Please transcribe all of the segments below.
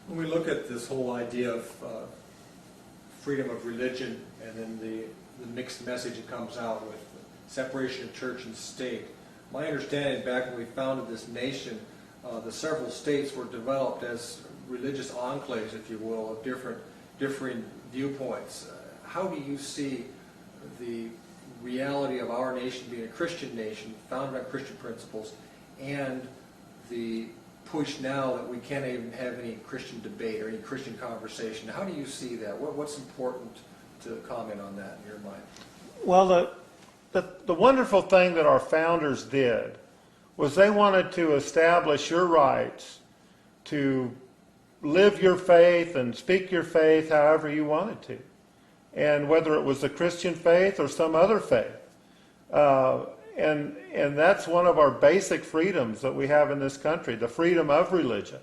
When we look at this whole idea of freedom of religion and then the mixed message that comes out with separation of church and state, my understanding back when we founded this nation, the several states were developed as religious enclaves, if you will, of differing viewpoints. How do you see the reality of our nation being a Christian nation, founded on Christian principles, and the push now that we can't even have any Christian debate or any Christian conversation? How do you see that? What's important to comment on that in your mind? Well, the wonderful thing that our founders did was they wanted to establish your rights to live your faith and speak your faith however you wanted to, and whether it was the Christian faith or some other faith. And that's one of our basic freedoms that we have in this country, the freedom of religion.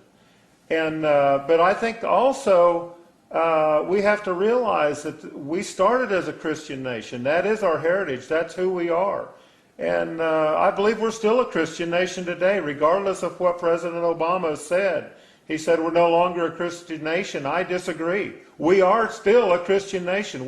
And but I think also we have to realize that we started as a Christian nation. That is our heritage. That's who we are. And I believe we're still a Christian nation today, regardless of what President Obama has said. He said we're no longer a Christian nation. I disagree. We are still a Christian nation.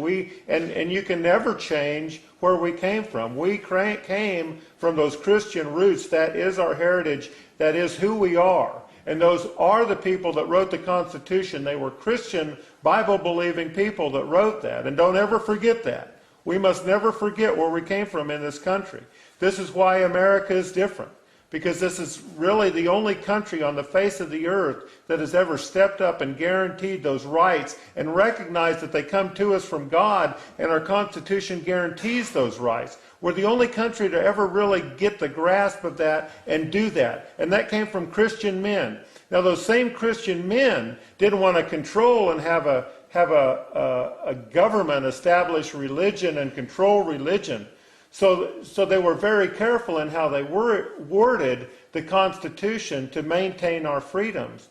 And you can never change where we came from. We came from those Christian roots. That is our heritage. That is who we are. And those are the people that wrote the Constitution. They were Christian, Bible-believing people that wrote that. And don't ever forget that. We must never forget where we came from in this country. This is why America is different. Because this is really the only country on the face of the earth that has ever stepped up and guaranteed those rights and recognized that they come to us from God, and our Constitution guarantees those rights. We're the only country to ever really get the grasp of that and do that. And that came from Christian men. Now those same Christian men didn't want to control and have a government establish religion and control religion. So they were very careful in how they worded the Constitution to maintain our freedoms.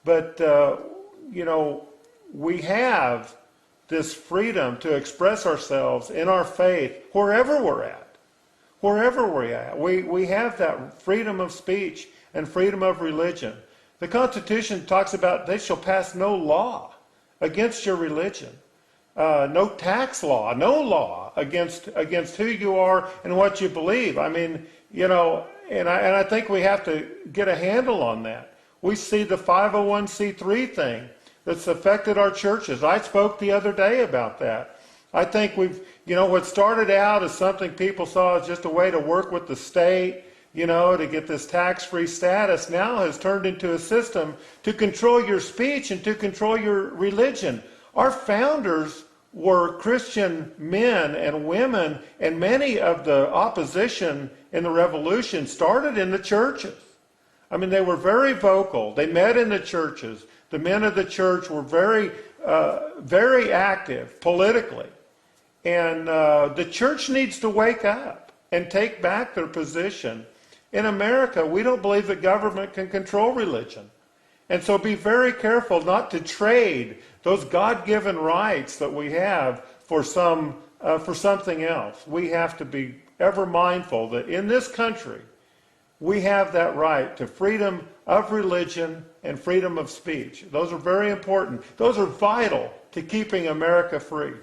But, we have this freedom to express ourselves in our faith wherever we're at. Wherever we're at. We have that freedom of speech and freedom of religion. The Constitution talks about they shall pass no law against your religion. No tax law, no law against who you are and what you believe. I mean, and I think we have to get a handle on that. We see the 501c3 thing that's affected our churches. I spoke the other day about that. I think what started out as something people saw as just a way to work with the state, to get this tax-free status, now has turned into a system to control your speech and to control your religion. Our founders were Christian men and women, and many of the opposition in the revolution started in the churches. I mean, they were very vocal. They met in the churches. The men of the church were very, very active politically. And the church needs to wake up and take back their position. In America, we don't believe that government can control religion. And so be very careful not to trade those God-given rights that we have for something else. We have to be ever mindful that in this country, we have that right to freedom of religion and freedom of speech. Those are very important. Those are vital to keeping America free.